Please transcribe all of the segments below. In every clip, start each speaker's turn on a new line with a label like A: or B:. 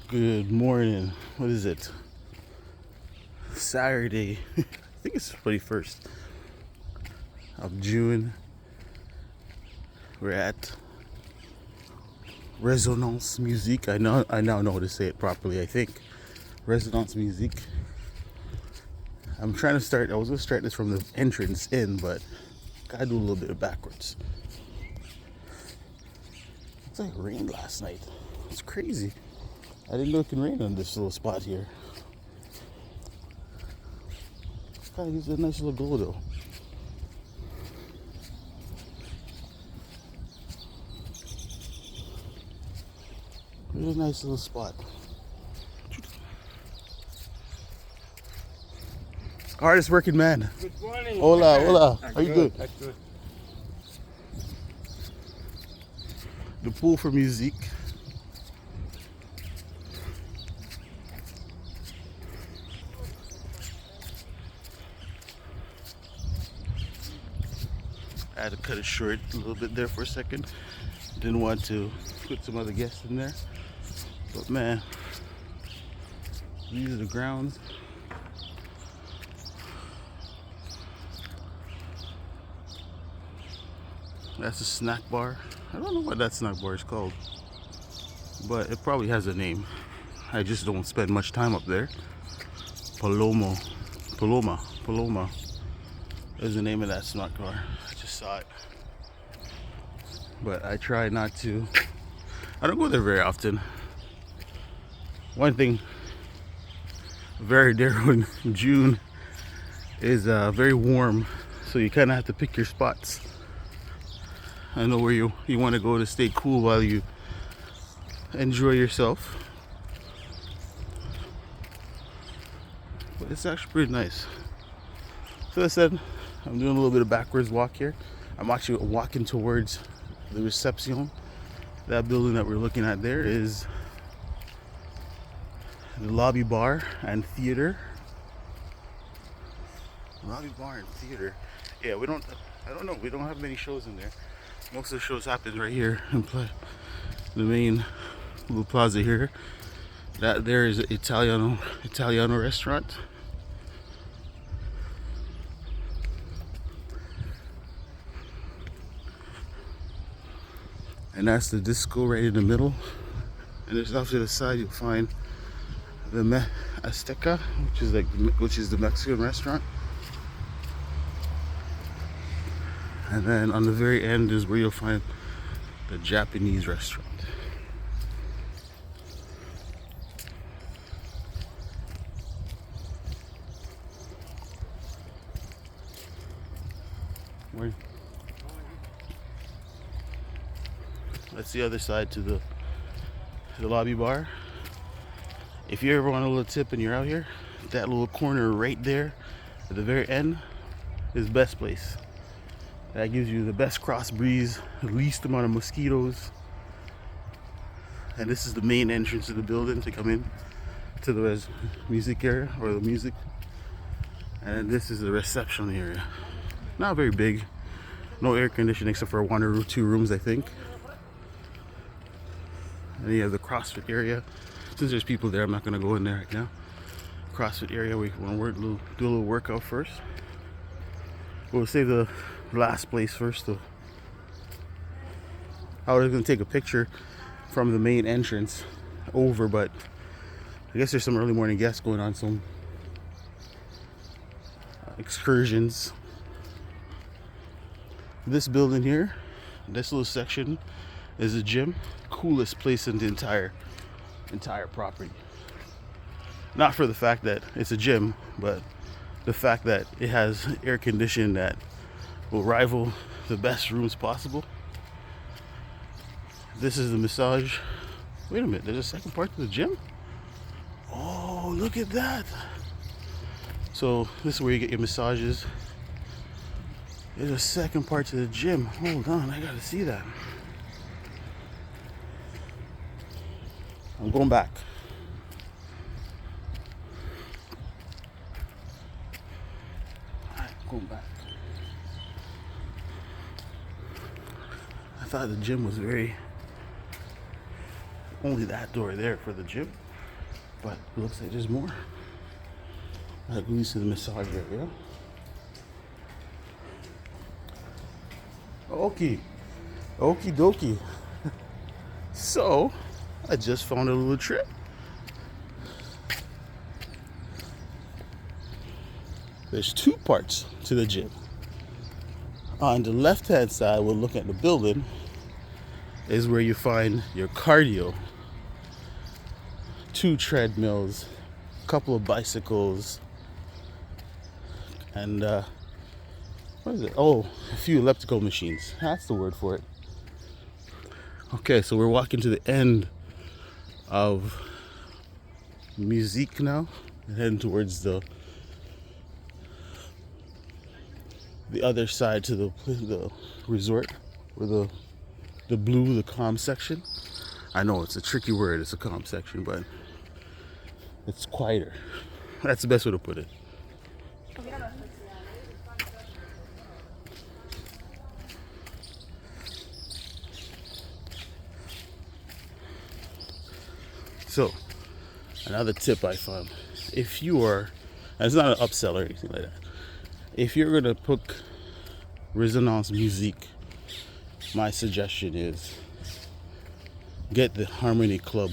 A: Good morning. What is it? Saturday. I think it's the 21st of June. We're at Resonance Musique. I now know how to say it properly, I think. Resonance Musique. I was gonna start this from the entrance in, but gotta do a little bit of backwards. It's like rained last night. It's crazy. I didn't know it can rain on this little spot here. It's kind of gives it a nice little glow though. Really nice little spot. Hardest working man.
B: Good morning.
A: Hola, hola. How you doing?
B: That's good.
A: The pool for Musique. I had to cut it short a little bit there for a second. Didn't want to put some other guests in there. But man, these are the grounds. That's a snack bar. I don't know what that snack bar is called, but it probably has a name. I just don't spend much time up there. Paloma is the name of that snack bar. I just saw it, but I try not to. I don't go there very often. One thing, Varadero in June is very warm, so you kind of have to pick your spots. I know where you want to go to stay cool while you enjoy yourself. But it's actually pretty nice. So I said, I'm doing a little bit of backwards walk here. I'm actually walking towards the reception. That building that we're looking at there is the lobby bar and theater. Lobby bar and theater. Yeah, I don't know, we don't have many shows in there. Most of the shows happen right here in the main little plaza here. That there is an Italiano restaurant. And that's the disco right in the middle. And there's off to the side you'll find the Azteca, which is the Mexican restaurant. And then on the very end is where you'll find the Japanese restaurant. That's the other side to the lobby bar. If you ever want a little tip and you're out here, that little corner right there at the very end is the best place. That gives you the best cross breeze, the least amount of mosquitoes. And this is the main entrance of the building to come in to the music area or the music. And this is the reception area. Not very big. No air conditioning except for one or two rooms, I think. And then you have the CrossFit area. Since there's people there, I'm not gonna go in there right now. CrossFit area, we want to do a little workout first. We'll save the last place first though. I was gonna take a picture from the main entrance over, but I guess there's some early morning guests going on, some excursions. This building here, this little section is a gym. Coolest place in the entire property. Not for the fact that it's a gym, but the fact that it has air conditioning that will rival the best rooms possible. This is the massage. Wait a minute, there's a second part to the gym? Oh, look at that. So this is where you get your massages. There's a second part to the gym. Hold on, I gotta see that. I'm going back. Alright, going back. I thought the gym was only that door there for the gym. But it looks like there's more. That leads to the massage area. Okie dokie. So, I just found a little trip. There's two parts to the gym. On the left-hand side, we'll look at the building, is where you find your cardio. 2 treadmills, a couple of bicycles, and what is it? Oh, a few elliptical machines. That's the word for it. Okay, so we're walking to the end of Musique now, and heading towards the other side to the resort, or the blue, the calm section. I know it's a tricky word, it's a calm section, but it's quieter. That's the best way to put it. So, another tip I found, if you are, and it's not an upsell or anything like that, if you're gonna book Resonance Musique, my suggestion is get the Harmony Club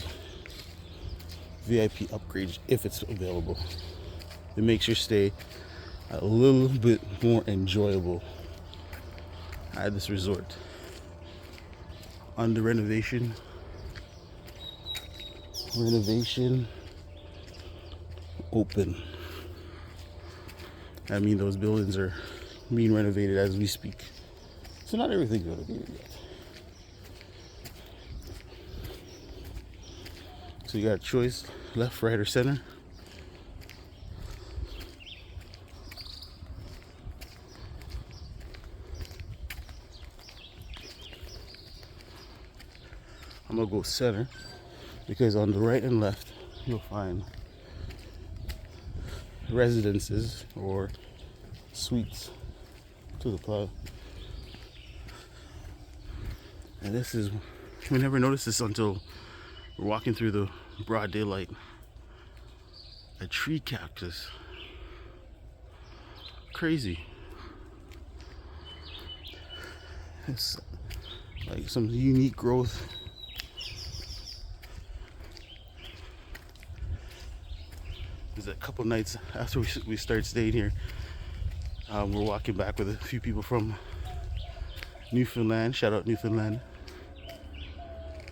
A: VIP upgrade if it's available. It makes your stay a little bit more enjoyable at this resort. Under renovation, open. I mean, those buildings are being renovated as we speak. So not everything's renovated yet. So you got a choice, left, right, or center. I'm gonna go center because on the right and left you'll find residences or suites to the club. And this is, we never noticed this until we're walking through the broad daylight. A tree cactus. Crazy. It's like some unique growth. There's a couple nights after we start staying here, we're walking back with a few people from Newfoundland. Shout out Newfoundland.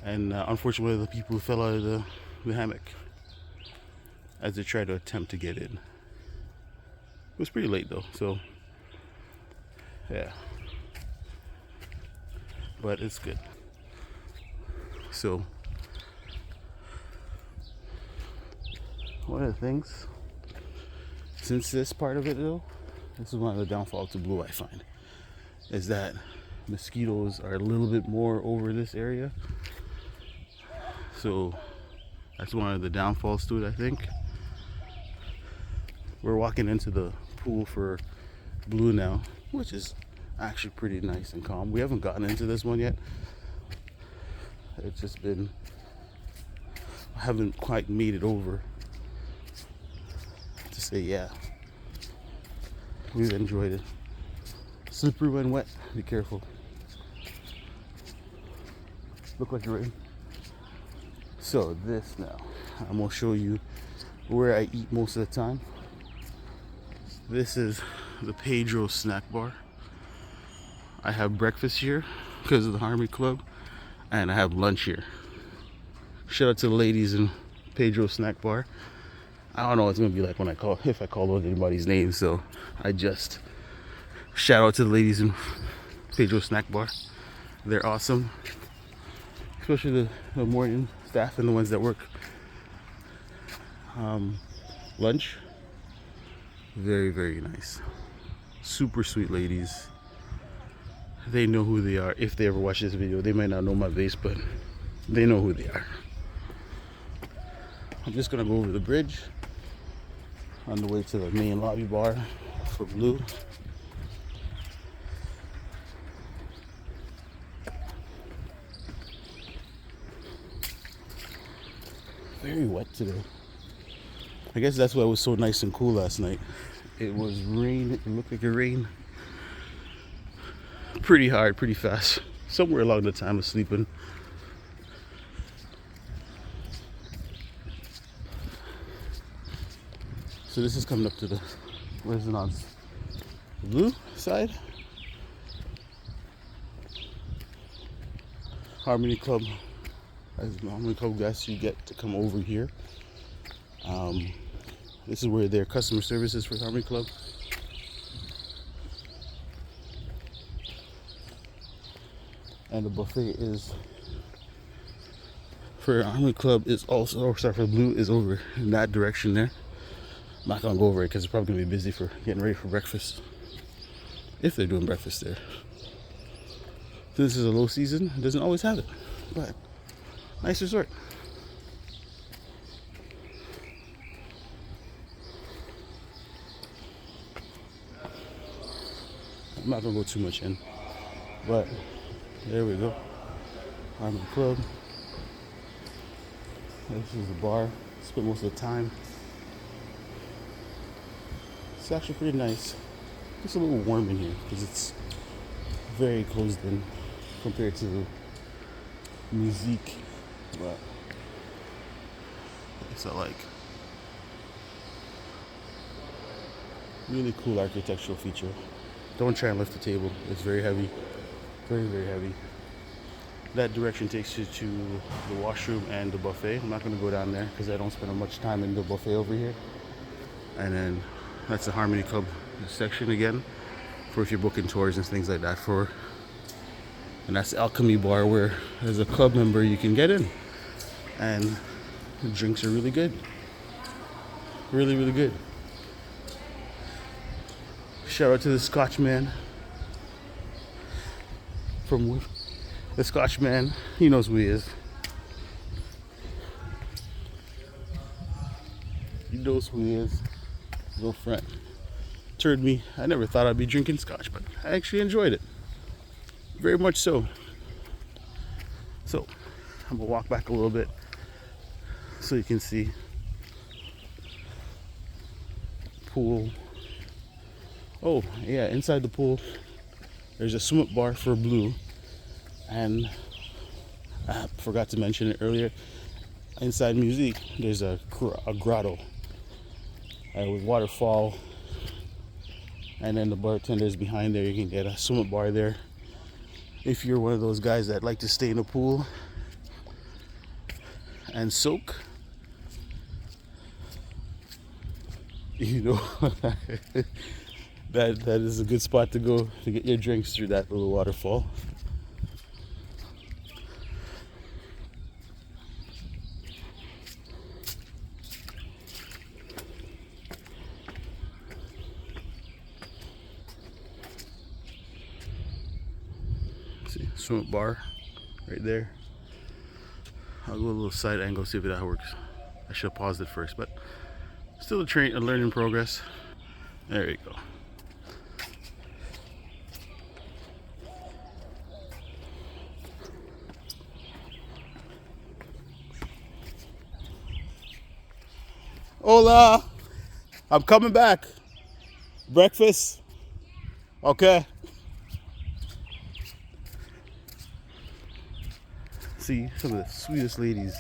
A: And unfortunately, the people fell out of the hammock as they tried to attempt to get in. It was pretty late though, so yeah. But it's good. So one of the things, since this part of it though, this is one of the downfalls to Blue I find, is that mosquitoes are a little bit more over this area. So that's one of the downfalls to it, I think. We're walking into the pool for Blue now, which is actually pretty nice and calm. We haven't gotten into this one yet. It's just been, I haven't quite made it over to say yeah. We've enjoyed it. Slippery when wet, be careful. Look like you're rain. So this now, I'm gonna show you where I eat most of the time. This is the Pedro snack bar. I have breakfast here because of the Harmony Club, and I have lunch here. Shout out to the ladies in Pedro snack bar. I don't know what it's gonna be like when if I call out anybody's name, so I just shout out to the ladies in Pedro snack bar. They're awesome, especially the morning staff and the ones that work lunch. Very, very nice. Super sweet ladies. They know who they are. If they ever watch this video, they might not know my face, but they know who they are. I'm just gonna go over the bridge on the way to the main lobby bar for Blue. Very wet today. I guess that's why it was so nice and cool last night. It was rain. It looked like it rained pretty hard, pretty fast. Somewhere along the time of sleeping. So this is coming up to the Resonance Blue side. Harmony Club. As the Harmony Club guests, you get to come over here. This is where their customer service is for Harmony Club. And the buffet is for Harmony Club is also, or sorry, for Blue is over in that direction there. I'm not gonna go over it because it's probably gonna be busy for getting ready for breakfast. If they're doing breakfast there. So this is a low season, it doesn't always have it, but nice resort. I'm not gonna go too much in, but there we go. Harmony Club. This is the bar. Spent most of the time. It's actually pretty nice. It's a little warm in here because it's very closed in compared to the Musique, but it's a like really cool architectural feature. Don't try and lift the table. It's very heavy, very, very heavy. That direction takes you to the washroom and the buffet. I'm not going to go down there because I don't spend much time in the buffet over here. And then that's the Harmony Club section again for if you're booking tours and things like that. And that's the Alchemy Bar where as a club member you can get in. And the drinks are really good. Really, really good. Shout out to the Scotchman from the Scotchman. He knows who he is. He knows who he is. Go front. Turned me. I never thought I'd be drinking Scotch, but I actually enjoyed it. Very much so. So, I'm gonna walk back a little bit so you can see pool. Oh, yeah, inside the pool, there's a swim up bar for Blue. And I forgot to mention it earlier. Inside Musique, there's a grotto with waterfall. And then the bartender's behind there. You can get a swim up bar there. If you're one of those guys that like to stay in the pool and soak, you know, that is a good spot to go to get your drinks through that little waterfall. See, swim up bar right there. I'll go a little side angle, see if that works. I should have paused it first, but still a learning progress. There you go. Hola, I'm coming back. Breakfast, okay. See some of the sweetest ladies.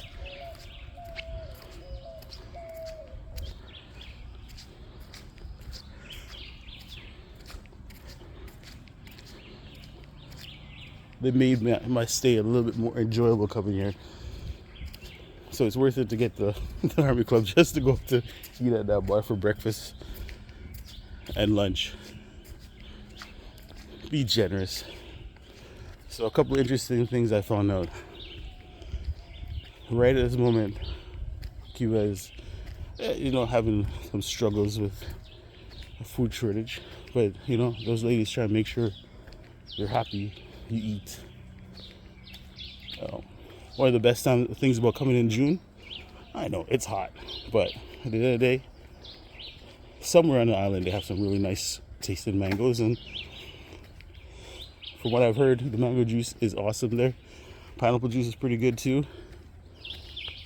A: They made my stay a little bit more enjoyable coming here. So it's worth it to get the Harmony Club just to go to eat at that bar for breakfast and lunch. Be generous. So a couple interesting things I found out. Right at this moment, Cuba is, having some struggles with a food shortage. But, those ladies try to make sure you're happy, you eat. One of the best things about coming in June, I know it's hot, but at the end of the day, somewhere on the island they have some really nice tasting mangoes, and from what I've heard, the mango juice is awesome there. Pineapple juice is pretty good too.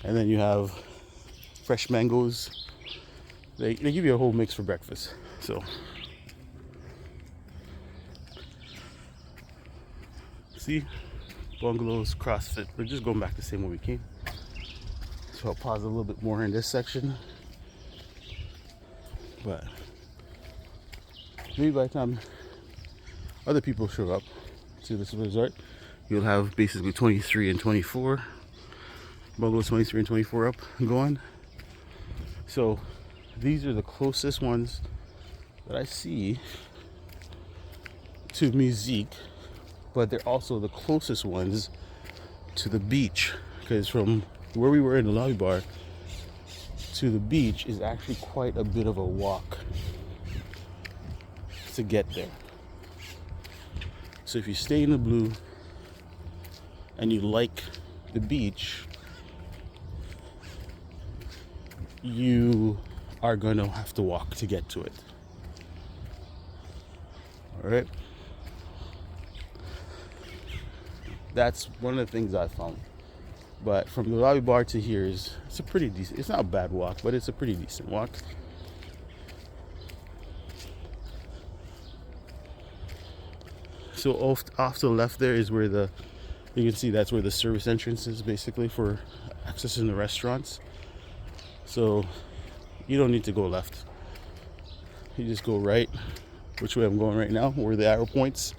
A: And then you have fresh mangoes They give you a whole mix for breakfast. So see, bungalows, CrossFit. We're just going back the same way we came. So I'll pause a little bit more in this section. But maybe by the time other people show up to this resort, you'll have basically 23 and 24. Bungalows 23 and 24 up and going. So these are the closest ones that I see to Musique, but they're also the closest ones to the beach, because from where we were in the lobby bar to the beach is actually quite a bit of a walk to get there. So if you stay in the Blue and you like the beach, you are going to have to walk to get to it. All right. That's one of the things I found. But from the lobby bar to here it's a pretty decent, it's not a bad walk, but it's a pretty decent walk. So off to the left there is where you can see that's where the service entrance is, basically, for accessing the restaurants. So you don't need to go left. You just go right, which way I'm going right now, where the arrow points.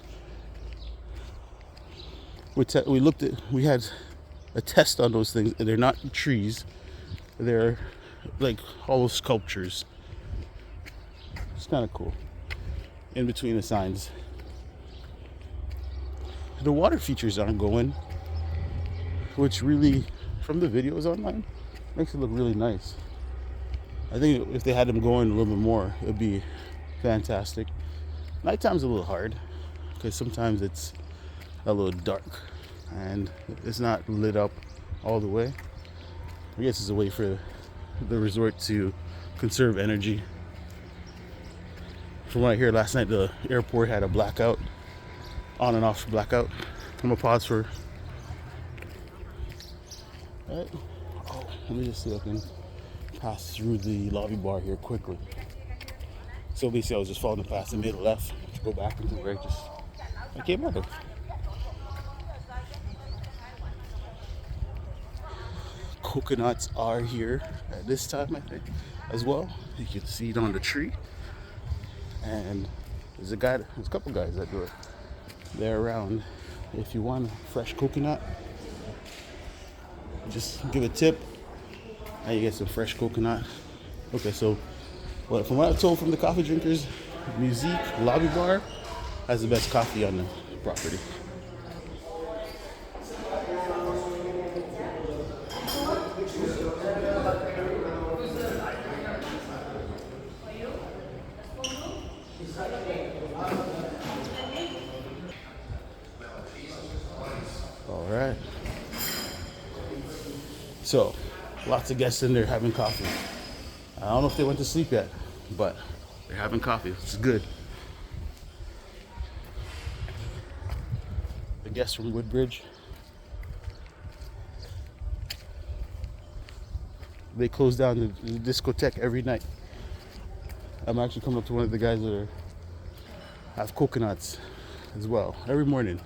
A: We had a test on those things. They're not trees. They're like hollow sculptures. It's kind of cool. In between the signs. The water features aren't going, which really, from the videos online, makes it look really nice. I think if they had them going a little bit more, it would be fantastic. Nighttime's a little hard because sometimes it's a little dark and it's not lit up all the way. I guess it's a way for the resort to conserve energy. From what I hear, last night the airport had a blackout, on and off blackout. I'm gonna pause for. All right. Oh, let me just see if I can pass through the lobby bar here quickly. So basically, I was just following the path and made a left to go back into where I came out of. Coconuts are here at this time, I think, as well. You can see it on the tree. And there's a couple guys that do it. They're around. If you want a fresh coconut, just give a tip and you get some fresh coconut. Okay, so from what I've told from the coffee drinkers, Musique Lobby Bar has the best coffee on the property. All right. So, lots of guests in there having coffee. I don't know if they went to sleep yet, but they're having coffee, which is good. The guests from Woodbridge, they close down the discotheque every night. I'm actually coming up to one of the guys that have coconuts as well every morning.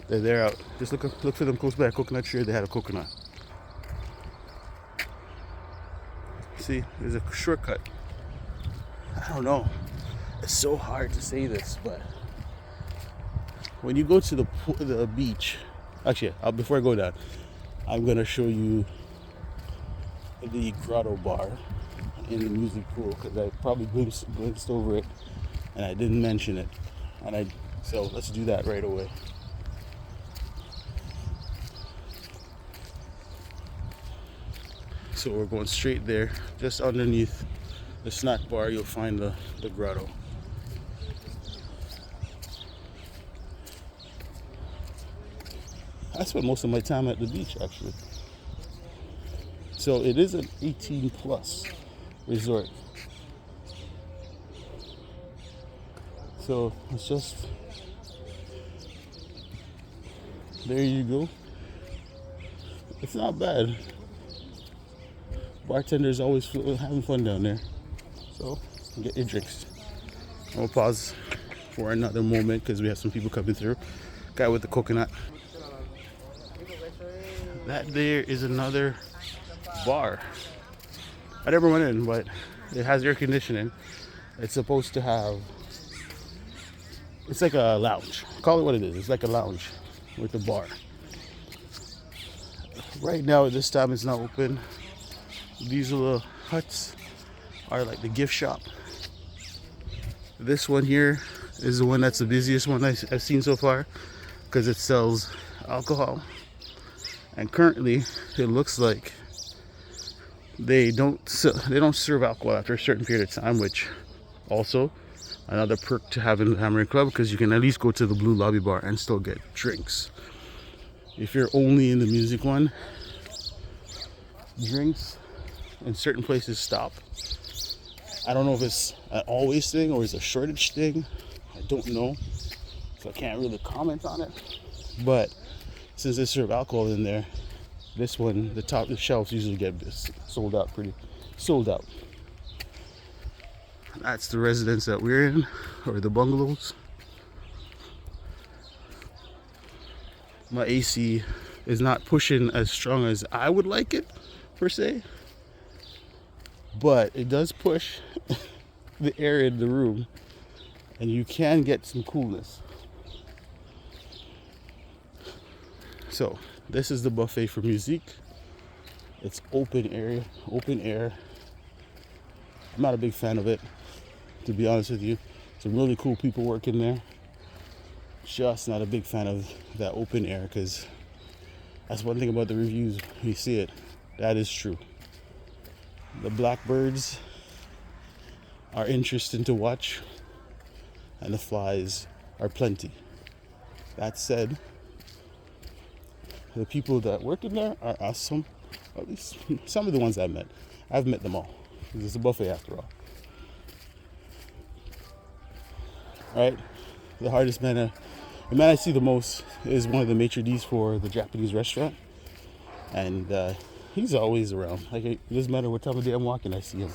A: They're out. Just look for them close by a coconut tree. They had a coconut. See, there's a shortcut. I don't know. It's so hard to say this, but when you go to the beach, actually, before I go down, I'm gonna show you the grotto bar in the music pool because I probably glimpsed over it and I didn't mention it. So let's do that right away. So we're going straight there, just underneath the snack bar. You'll find the grotto. I spent most of my time at the beach, actually. So it is an 18 plus resort. So it's just, there you go. It's not bad. Bartender's always having fun down there. So get your drinks. I'll pause for another moment because we have some people coming through. Guy with the coconut. That there is another bar. I never went in, but it has air conditioning. It's supposed to have, it's like a lounge. Call it what it is. It's like a lounge with a bar. Right now, at this time, it's not open. These little huts are like the gift shop. This one here is the one that's the busiest one I've seen so far because it sells alcohol. And currently, it looks like they don't serve alcohol after a certain period of time, which also another perk to having the Hammering Club because you can at least go to the Blue Lobby Bar and still get drinks. If you're only in the music one, drinks in certain places stop. I don't know if it's an always thing or it's a shortage thing. I don't know, so I can't really comment on it. But since they serve alcohol in there, this one, the shelves usually get sold out. That's the residence that we're in, or the bungalows. My AC is not pushing as strong as I would like it, per se. But it does push the air in the room, and you can get some coolness. So this is the buffet for Musique. It's open air. I'm not a big fan of it, to be honest with you. Some really cool people working there. Just not a big fan of that open air, because that's one thing about the reviews. You see it. That is true. The blackbirds are interesting to watch, and the flies are plenty. That said, the people that work in there are awesome. At least some of the ones I've met. I've met them all. It's a buffet after all. Right? The hardest man, the man I see the most is one of the maitre d's for the Japanese restaurant. And he's always around. Like, it doesn't matter what time of day I'm walking, I see him.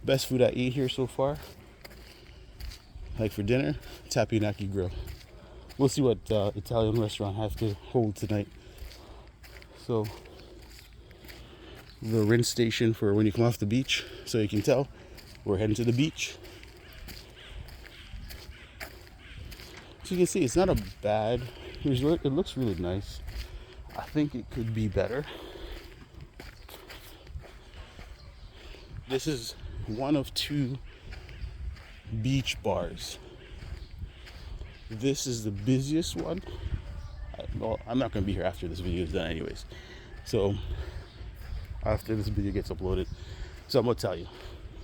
A: Best food I ate here so far, like for dinner, Tappinaki Grill. We'll see what Italian restaurant have to hold tonight. So, the rinse station for when you come off the beach, so you can tell we're heading to the beach. So you can see it's not a bad resort. It looks really nice. I think it could be better. This is one of two beach bars. This is the busiest one. Well, I'm not going to be here after this video is done anyways. So after this video gets uploaded. So I'm going to tell you,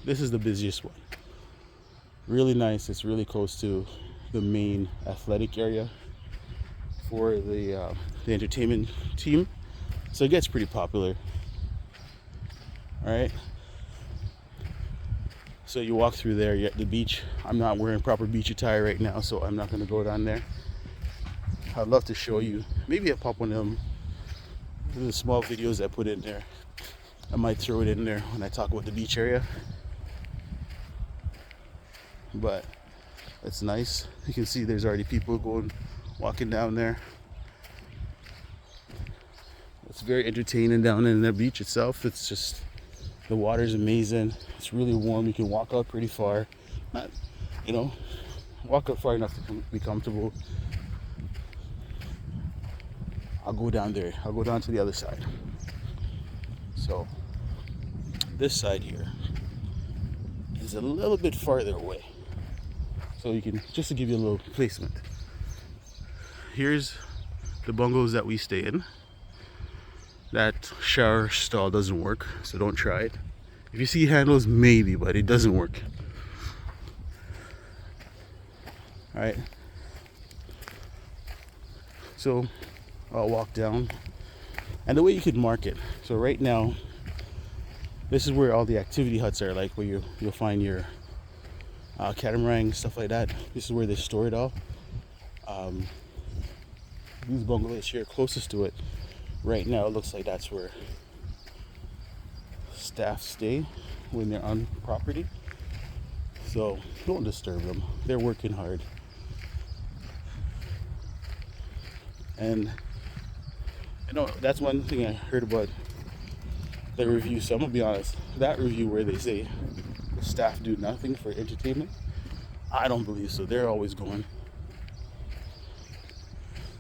A: this is the busiest one. Really nice. It's really close to the main athletic area for the entertainment team. So it gets pretty popular. All right. So you walk through there, you're at the beach. I'm not wearing proper beach attire right now, so I'm not going to go down there. I'd love to show you. Maybe I'll pop one of them, the small videos I put in there. I might throw it in there when I talk about the beach area. But it's nice. You can see there's already people walking down there. It's very entertaining down in the beach itself. It's just, the water's amazing. It's really warm. You can walk out pretty far. Not, walk out far enough to be comfortable. I'll go down there. I'll go down to the other side. So this side here is a little bit farther away. So you can, just to give you a little placement. Here's the bungalows that we stay in. That shower stall doesn't work, so don't try it. If you see handles, maybe, but it doesn't work. All right. So I'll walk down, and the way you could mark it. So right now, this is where all the activity huts are, like where you'll find your catamaran, stuff like that. This is where they store it all. These bungalows here closest to it, right now it looks like that's where staff stay when they're on property. So don't disturb them. They're working hard. And that's one thing I heard about the review. So I'm gonna be honest, that review where they say the staff do nothing for entertainment, I don't believe so. They're always going.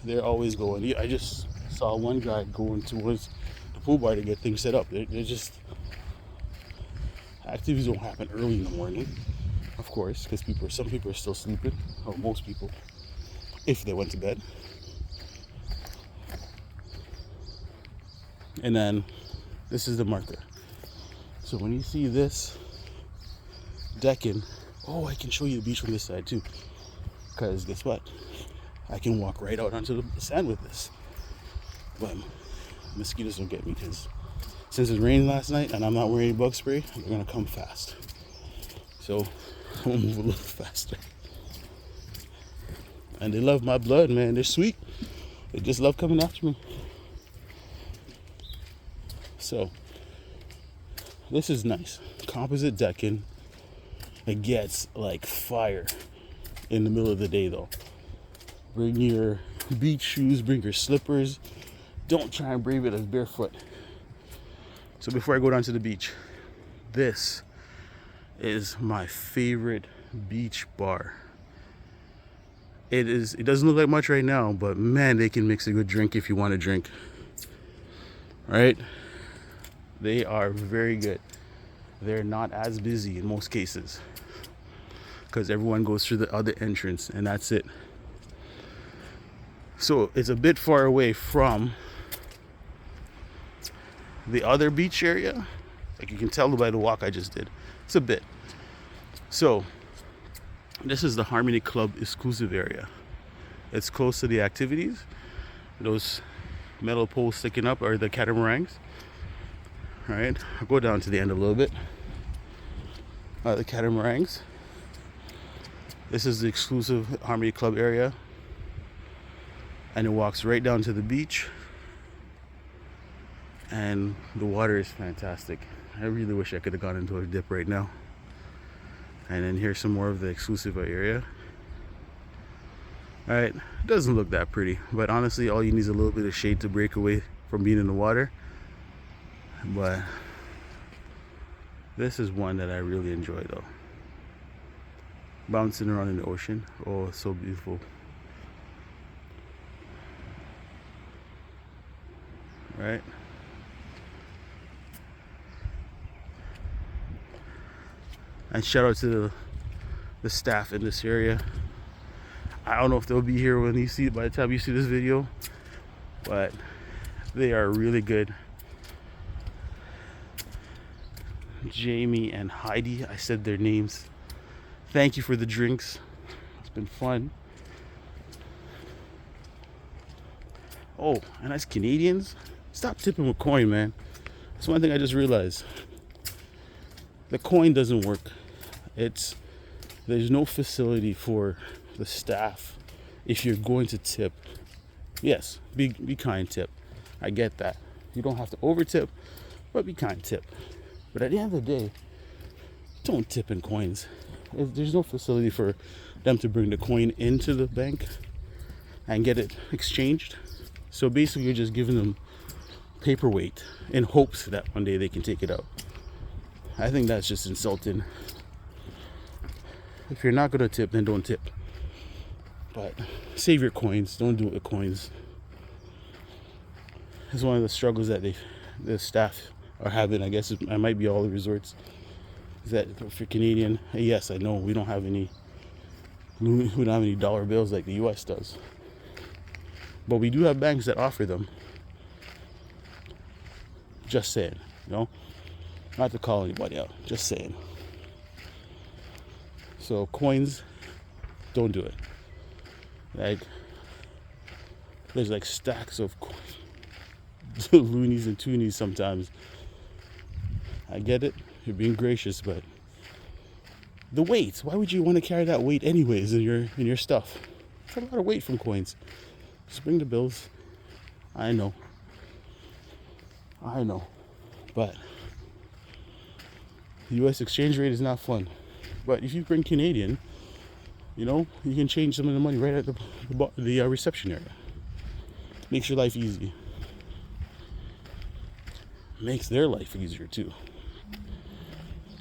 A: I just saw one guy going towards the pool bar to get things set up. They're just, activities don't happen early in the morning, of course, because some people are still sleeping, or most people, if they went to bed. And then this is the marker. So when you see this decking, I can show you the beach from this side too. Because guess what? I can walk right out onto the sand with this. But mosquitoes don't get me because since it rained last night and I'm not wearing any bug spray, they're gonna come fast. So I'm gonna move a little faster. And they love my blood, man. They're sweet. They just love coming after me. So this is nice. Composite decking. It gets like fire in the middle of the day though. Bring your beach shoes, bring your slippers. Don't try and brave it as barefoot. So before I go down to the beach, this is my favorite beach bar. It doesn't look like much right now, but man, they can mix a good drink if you want to drink. Right? They are very good. They're not as busy in most cases because everyone goes through the other entrance and that's it. So it's a bit far away from the other beach area. Like you can tell by the walk I just did. It's a bit. So this is the Harmony Club exclusive area. It's close to the activities. Those metal poles sticking up are the catamarans. All right, I'll go down to the end a little bit. The catamarans. This is the exclusive Harmony Club area. And it walks right down to the beach. And the water is fantastic. I really wish I could have gone into a dip right now. And then here's some more of the exclusive area. All right, it doesn't look that pretty, but honestly, all you need is a little bit of shade to break away from being in the water. But this is one that I really enjoy though. Bouncing around in the ocean. Oh, it's so beautiful. Right? And shout out to the staff in this area. I don't know if they'll be here when you see it by the time you see this video, but they are really good. Jamie and Heidi, I said their names. Thank you for the drinks. It's been fun. Oh, and as Canadians, stop tipping with coin, man. That's one thing I just realized. The coin doesn't work. There's no facility for the staff if you're going to tip. Yes, be kind, tip. I get that. You don't have to over tip, but be kind, tip. But at the end of the day, don't tip in coins. There's no facility for them to bring the coin into the bank and get it exchanged. So basically you're just giving them paperweight in hopes that one day they can take it out. I think that's just insulting. If you're not gonna tip, then don't tip. But save your coins. Don't do it with coins. It's one of the struggles that the staff are having. I guess it might be all the resorts. Is that if you're Canadian, yes, I know we don't have any dollar bills like the U.S. does, but we do have banks that offer them. Just saying, not to call anybody out. Just saying. So coins, don't do it. Like there's like stacks of loonies and toonies sometimes. I get it, you're being gracious, but the weight, why would you want to carry that weight anyways in your stuff? It's a lot of weight from coins. Just bring the bills. I know, but The U.S. exchange rate is not fun. But if you bring Canadian, you can change some of the money right at the reception area. Makes your life easy. Makes their life easier too.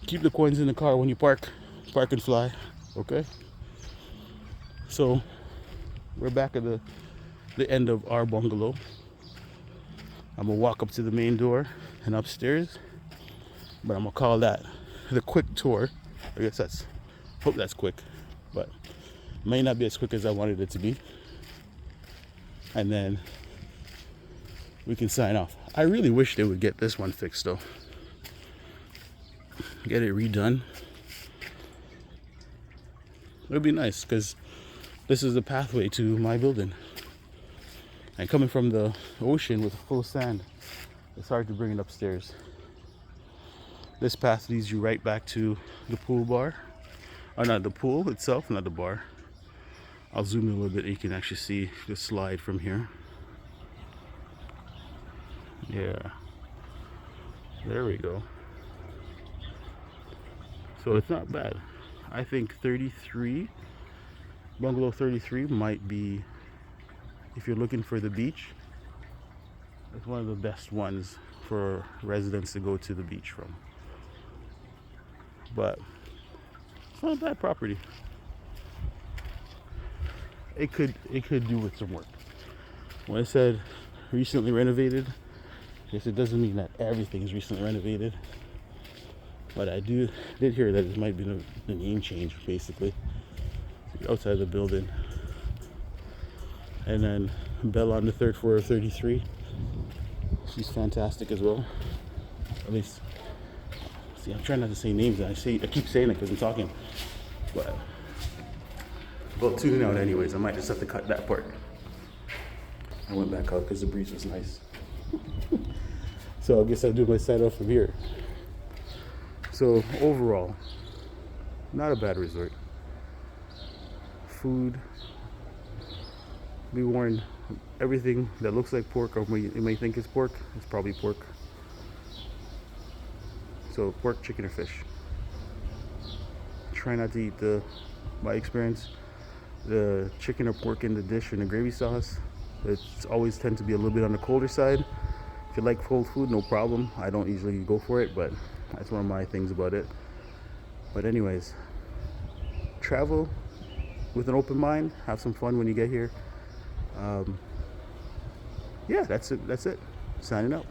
A: Keep the coins in the car when you park. Park and fly. Okay? So, we're back at the end of our bungalow. I'm gonna walk up to the main door and upstairs. But I'm gonna call that the quick tour. I guess hope that's quick. But it may not be as quick as I wanted it to be. And then we can sign off. I really wish they would get this one fixed though. Get it redone. It would be nice because this is the pathway to my building. And coming from the ocean with full sand, it's hard to bring it upstairs. This path leads you right back to the pool bar. Or not the pool itself, not the bar. I'll zoom in a little bit and you can actually see the slide from here. Yeah. There we go. So it's not bad. I think 33, bungalow 33 might be, if you're looking for the beach, it's one of the best ones for residents to go to the beach from. But it's not a bad property. It could do with some work. When I said recently renovated, yes, it doesn't mean that everything is recently renovated. But I did hear that it might be the name change, basically. Outside of the building. And then Bella on the third floor of 33. She's fantastic as well. At least, see, I'm trying not to say names. I keep saying it because I'm talking. But well, tune out anyways. I might just have to cut that part. I went back out because the breeze was nice. So I guess I'll do my sign off from here. So overall, not a bad resort. Food, be warned, everything that looks like pork or you may think is pork, it's probably pork. So pork, chicken, or fish. Try not to eat my experience, the chicken or pork in the dish in the gravy sauce. It's always tend to be a little bit on the colder side. If you like cold food, no problem. I don't usually go for it, but that's one of my things about it. But anyways, travel with an open mind. Have some fun when you get here. Yeah, that's it. Signing out.